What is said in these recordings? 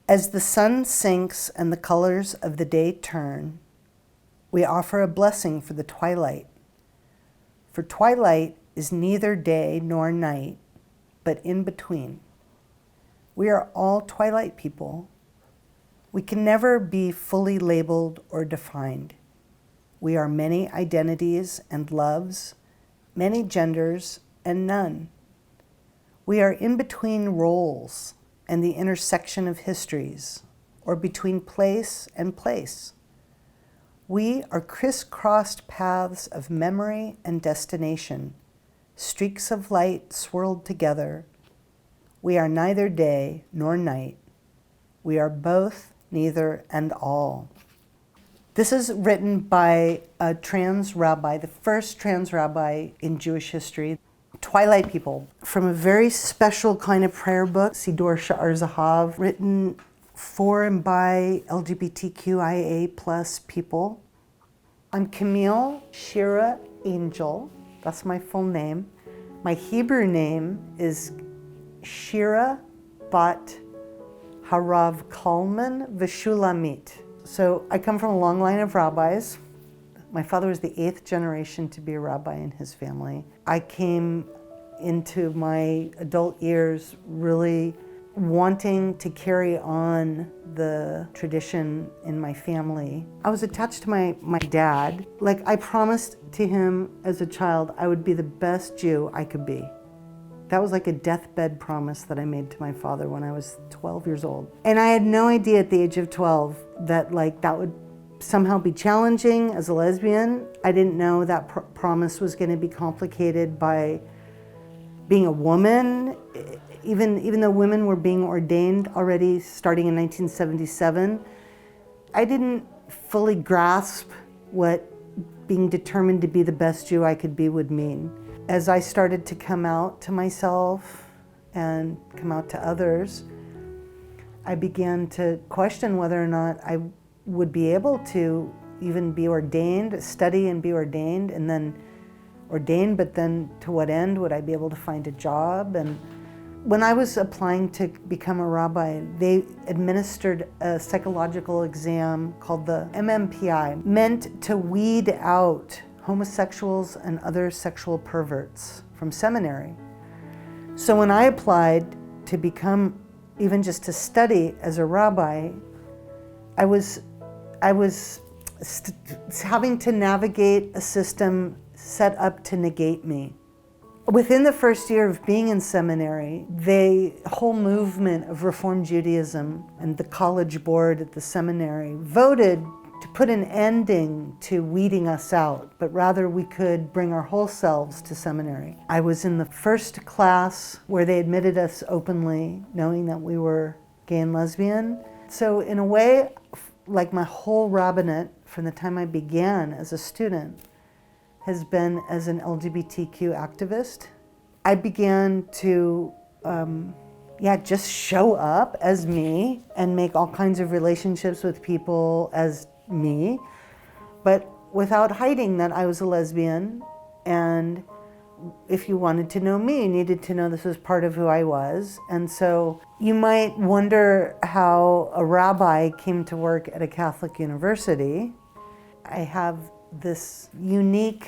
As the sun sinks and the colors of the day turn, we offer a blessing for the twilight. For twilight is neither day nor night, but in between. We are all twilight people. We can never be fully labeled or defined. We are many identities and loves, many genders and none. We are in between roles and the intersection of histories, or between place and place. We are crisscrossed paths of memory and destination, streaks of light swirled together. We are neither day nor night. We are both, neither, and all. This is written by a trans rabbi, the first trans rabbi in Jewish history. Twilight people, from a very special kind of prayer book, Siddur Sha'ar Zahav, written for and by LGBTQIA plus people. I'm Camille Shira Angel, that's my full name. My Hebrew name is Shira Bat Harav Kalman Vishulamit. So I come from a long line of rabbis. My father was the 8th generation to be a rabbi in his family. I came into my adult years really wanting to carry on the tradition in my family. I was attached to my dad. Like, I promised to him as a child I would be the best Jew I could be. That was like a deathbed promise that I made to my father when I was 12 years old. And I had no idea at the age of 12 that that would somehow be challenging as a lesbian. I didn't know that promise was going to be complicated by being a woman. Even though women were being ordained already starting in 1977, I didn't fully grasp what being determined to be the best Jew I could be would mean. As I started to come out to myself and come out to others, I began to question whether or not I would be able to even be ordained, study and be ordained, and then ordained, but then to what end would I be able to find a job? And when I was applying to become a rabbi, they administered a psychological exam called the MMPI, meant to weed out homosexuals and other sexual perverts from seminary. So when I applied to become, even just to study as a rabbi, I was having to navigate a system set up to negate me. Within the first year of being in seminary, the whole movement of Reform Judaism and the college board at the seminary voted to put an ending to weeding us out, but rather we could bring our whole selves to seminary. I was in the first class where they admitted us openly, knowing that we were gay and lesbian. So in a way, like my whole rabbinate from the time I began as a student has been as an LGBTQ activist. I began to just show up as me and make all kinds of relationships with people as me, but without hiding that I was a lesbian. And if you wanted to know me, you needed to know this was part of who I was. And so you might wonder how a rabbi came to work at a Catholic university. I have this unique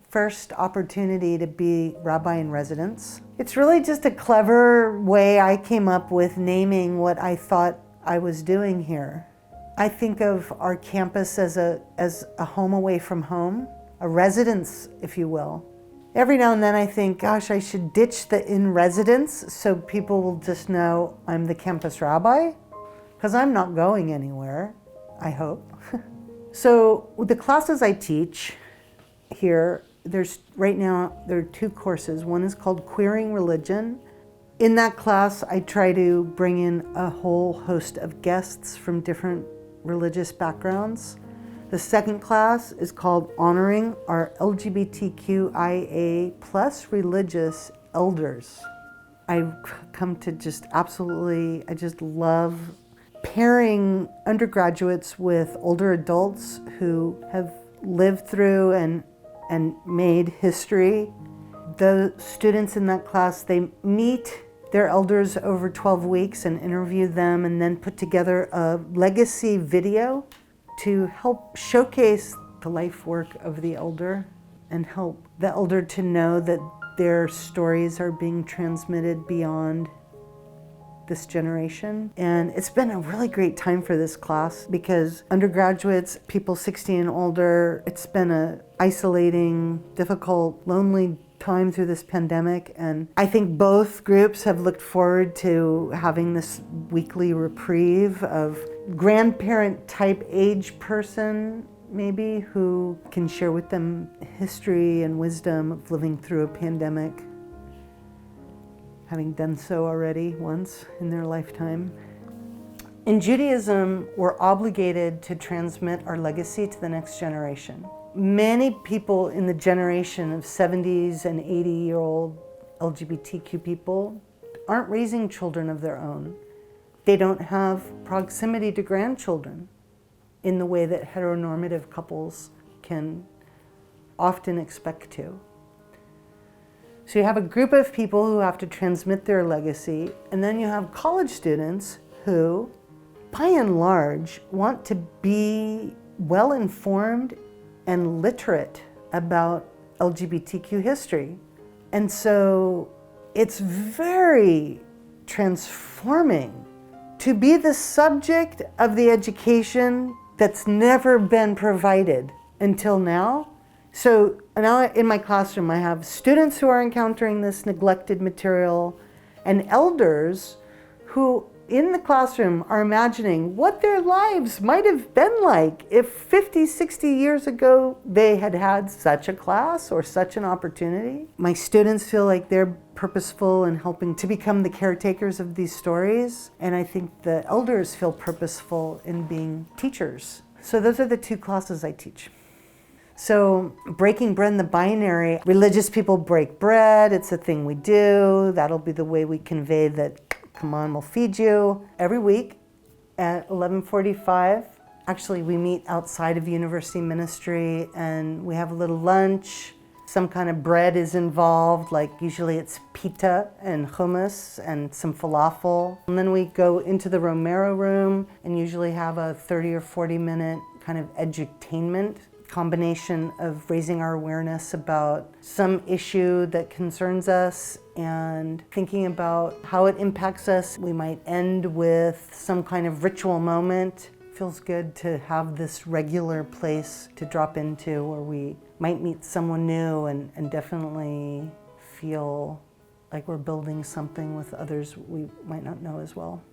first opportunity to be rabbi in residence. It's really just a clever way I came up with naming what I thought I was doing here. I think of our campus as a home away from home, a residence, if you will. Every now and then I think, gosh, I should ditch the in residence so people will just know I'm the campus rabbi, because I'm not going anywhere, I hope. So the classes I teach here, right now there are 2 courses. One is called Queering Religion. In that class, I try to bring in a whole host of guests from different religious backgrounds. The second class is called Honoring Our LGBTQIA plus religious elders. I've come to I just love pairing undergraduates with older adults who have lived through and made history. The students in that class, they meet their elders over 12 weeks and interview them, and then put together a legacy video to help showcase the life work of the elder and help the elder to know that their stories are being transmitted beyond this generation. And it's been a really great time for this class because undergraduates, people 60 and older, it's been a isolating, difficult, lonely time through this pandemic. And I think both groups have looked forward to having this weekly reprieve of grandparent type age person, maybe, who can share with them history and wisdom of living through a pandemic, having done so already once in their lifetime. In Judaism, we're obligated to transmit our legacy to the next generation. Many people in the generation of 70s and 80-year-old LGBTQ people aren't raising children of their own. They don't have proximity to grandchildren in the way that heteronormative couples can often expect to. So you have a group of people who have to transmit their legacy, and then you have college students who, by and large, want to be well-informed and literate about LGBTQ history. And so it's very transforming to be the subject of the education that's never been provided until now. So now in my classroom, I have students who are encountering this neglected material and elders who in the classroom are imagining what their lives might have been like if 50, 60 years ago they had had such a class or such an opportunity. My students feel like they're purposeful in helping to become the caretakers of these stories, and I think the elders feel purposeful in being teachers. So those are the two classes I teach. So breaking bread in the binary, religious people break bread, it's a thing we do, that'll be the way we convey that, come on, we'll feed you. Every week at 11:45, actually we meet outside of university ministry and we have a little lunch. Some kind of bread is involved, like usually it's pita and hummus and some falafel. And then we go into the Romero room and usually have a 30 or 40 minute kind of edutainment, combination of raising our awareness about some issue that concerns us and thinking about how it impacts us. We might end with some kind of ritual moment. It feels good to have this regular place to drop into where we might meet someone new and definitely feel like we're building something with others we might not know as well.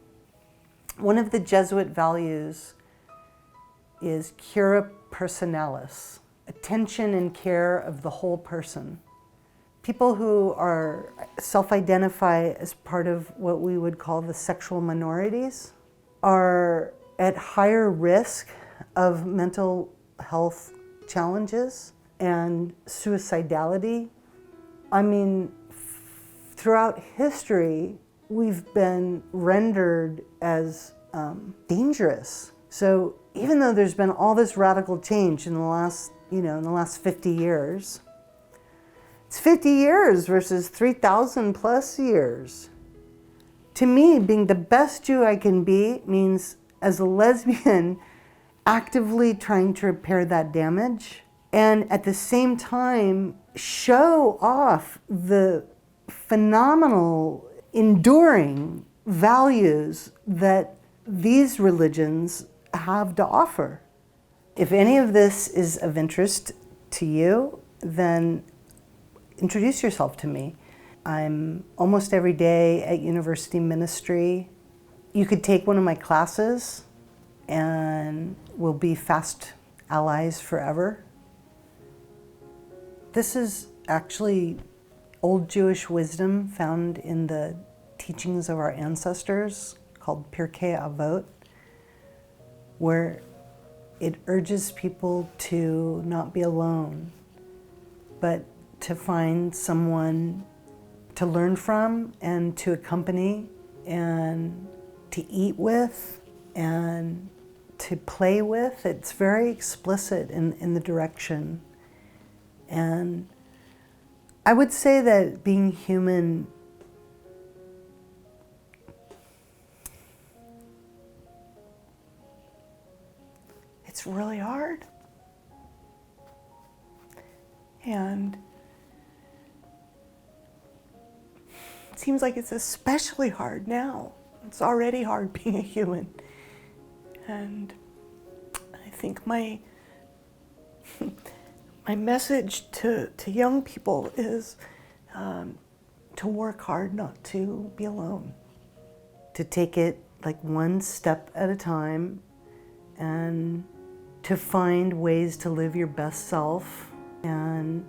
One of the Jesuit values is cura personalis, attention and care of the whole person. People who are self-identify as part of what we would call the sexual minorities are at higher risk of mental health challenges and suicidality. I mean, throughout history, we've been rendered as dangerous. So even though there's been all this radical change in the last, in the last 50 years, it's 50 years versus 3,000 plus years. To me, being the best Jew I can be means, as a lesbian, actively trying to repair that damage and at the same time show off the phenomenal, enduring values that these religions have to offer. If any of this is of interest to you, then introduce yourself to me. I'm almost every day at university ministry. You could take one of my classes and we'll be fast allies forever. This is actually old Jewish wisdom found in the teachings of our ancestors called Pirkei Avot, where it urges people to not be alone, but to find someone to learn from and to accompany and to eat with and to play with. It's very explicit in the direction. And I would say that being human it's really hard. And it seems like it's especially hard now. It's already hard being a human. And I think my message to young people is to work hard, not to be alone. To take it like one step at a time and to find ways to live your best self. And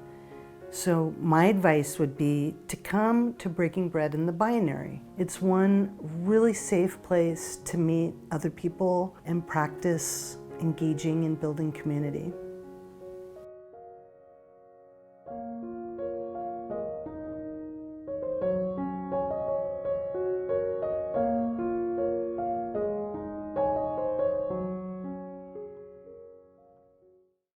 so my advice would be to come to Breaking Bread in the Binary. It's one really safe place to meet other people and practice engaging and building community.